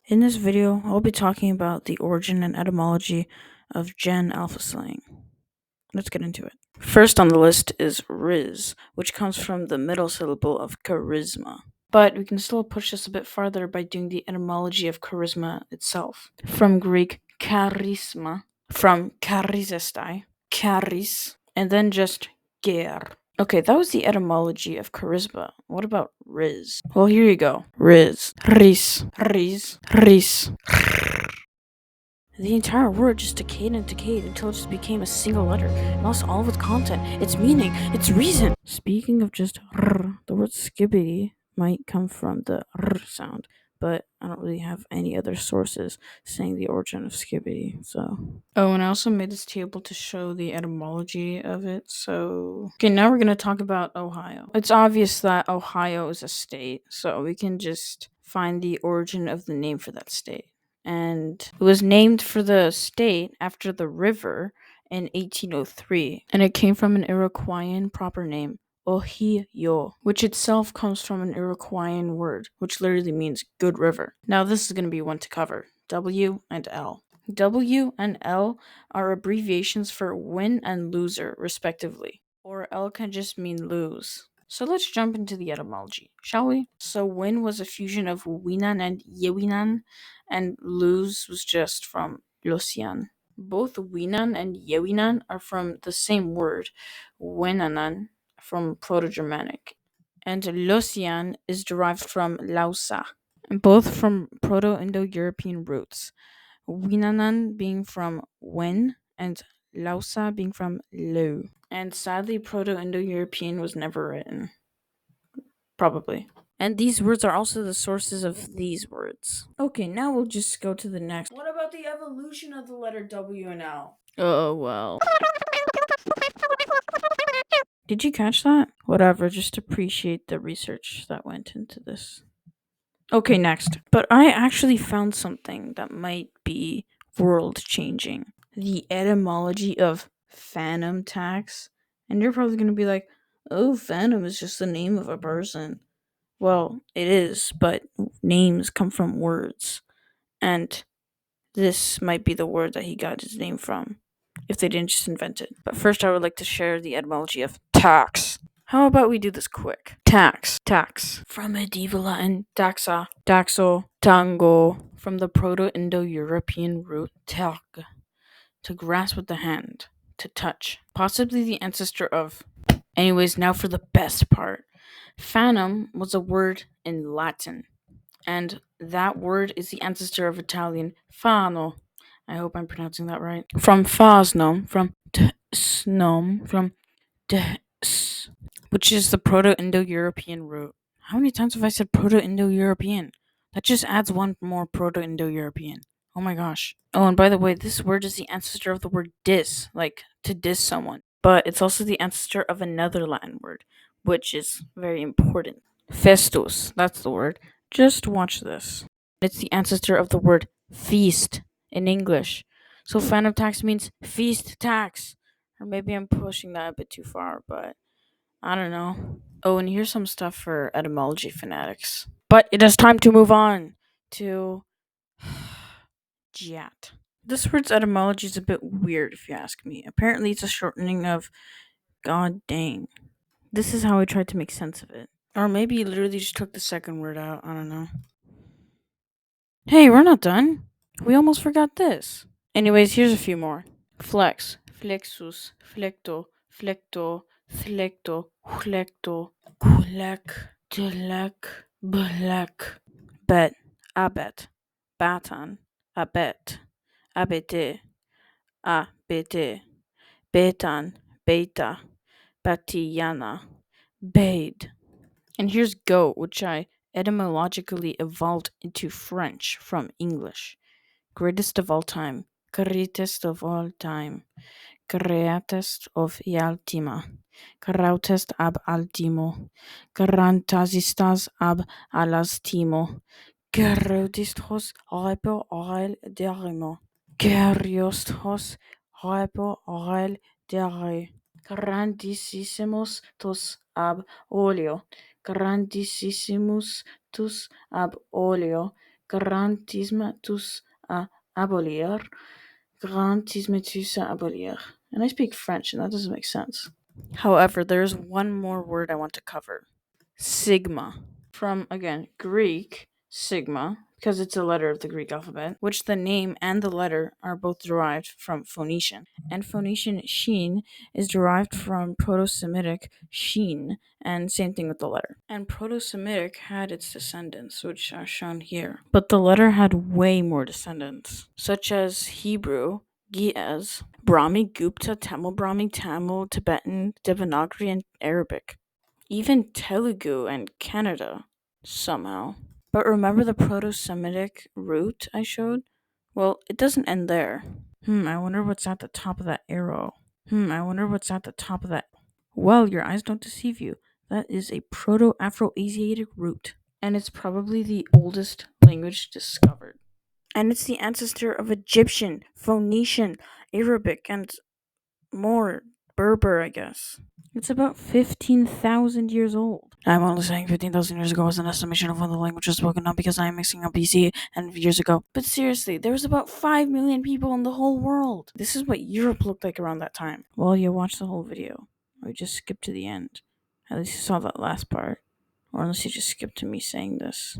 In this video, I'll be talking about the origin and etymology of Gen Alpha slang. Let's get into it. First on the list is Rizz, which comes from the middle syllable of charisma. But we can still push this a bit farther by doing the etymology of charisma itself. From Greek charisma, from charisestai, charis, and then just ger. Okay, that was the etymology of charisma. What about Rizz? Well, here you go. Rizz. Riz. The entire word just decayed and decayed until it just became a single letter. It lost all of its content, its meaning, its reason. Speaking of just the word skibidi might come from the sound, but I don't really have any other sources saying the origin of skibidi, so. Oh, and I also made this table to show the etymology of it, so. Okay, now we're gonna talk about Ohio. It's obvious that Ohio is a state, so we can just find the origin of the name for that state. And it was named for the state after the river in 1803, and it came from an Iroquoian proper name, Ohio, which itself comes from an Iroquoian word, which literally means good river. Now, this is going to be one to cover. W and L. W and L are abbreviations for win and loser, respectively. Or L can just mean lose. So let's jump into the etymology, shall we? So win was a fusion of winan and yewinan, and lose was just from losian. Both winan and yewinan are from the same word, wenanan, from Proto-Germanic, and losian is derived from lausa, both from Proto-Indo-European roots, winanan being from wen and lausa being from lo. And sadly, Proto-Indo-European was never written. Probably. And these words are also the sources of these words. Okay, now we'll just go to the next. What about the evolution of the letter W and L? Oh, well. Did you catch that? Whatever, just appreciate the research that went into this. Okay, next. But I actually found something that might be world changing. The etymology of Fanum tax. And you're probably going to be like, oh, Fanum is just the name of a person. Well, it is, but names come from words. And this might be the word that he got his name from, if they didn't just invent it. But first, I would like to share the etymology of tax. How about we do this quick? Tax. From medieval Latin, taxa, taxo, tango. From the Proto-Indo-European root tag, to grasp with the hand, to touch. Possibly the ancestor of. Anyways, now for the best part. Fanum was a word in Latin, and that word is the ancestor of Italian fano. I hope I'm pronouncing that right. From fasnom, from tsnom, from ts, which is the Proto-Indo-European root. How many times have I said Proto-Indo-European? That just adds one more Proto-Indo-European. Oh my gosh. Oh, and by the way, this word is the ancestor of the word diss, like to diss someone. But it's also the ancestor of another Latin word, which is very important. Festus, that's the word. Just watch this. It's the ancestor of the word feast in English. So Fanum tax means feast tax. Or maybe I'm pushing that a bit too far, but I don't know. Oh, and here's some stuff for etymology fanatics. But it is time to move on to Gyatt. This word's etymology is a bit weird if you ask me. Apparently it's a shortening of god dang. This is how I tried to make sense of it. Or maybe he literally just took the second word out. I don't know. Hey, we're not done. We almost forgot this. Anyways, here's a few more. Flex, flexus, flecto, flecto, thlecto, flecto, kulek, telek, belek. Bet, abet, batan, abet, abete, abete, betan, beta, batiyana, bade. And here's goat, which I etymologically evolved into French from English. Greatest of all time, greatest of all time, greatest of altima, grautest ab altimo, grantasistas ab alastimo, gerudistos repo orel derimo, geriostos repo orel dere, grandissimos tus ab oleo, grandissimus tus ab oleo, Grantisme tous à abolir. Grantisme tous à abolir. And I speak French, and that doesn't make sense. However, there's one more word I want to cover. Sigma. From, again, Greek, sigma, because it's a letter of the Greek alphabet, which the name and the letter are both derived from Phoenician. And Phoenician sheen is derived from Proto-Semitic sheen, and same thing with the letter. And Proto-Semitic had its descendants, which are shown here. But the letter had way more descendants, such as Hebrew, Gyatt, Brahmi, Gupta, Tamil Brahmi, Tamil, Tibetan, Devanagari, and Arabic. Even Telugu and Kannada, somehow. But remember the Proto-Semitic root I showed? Well, it doesn't end there. I wonder what's at the top of that arrow. I wonder what's at the top of that. Well, your eyes don't deceive you. That is a Proto-Afro-Asiatic root. And it's probably the oldest language discovered. And it's the ancestor of Egyptian, Phoenician, Arabic, and more. Berber, I guess. It's about 15,000 years old. I'm only saying 15,000 years ago was an estimation of when the language was spoken, not because I am mixing up BC and years ago. But seriously, there was about 5 million people in the whole world. This is what Europe looked like around that time. Well, you watched the whole video, or you just skipped to the end. At least you saw that last part. Or unless you just skipped to me saying this.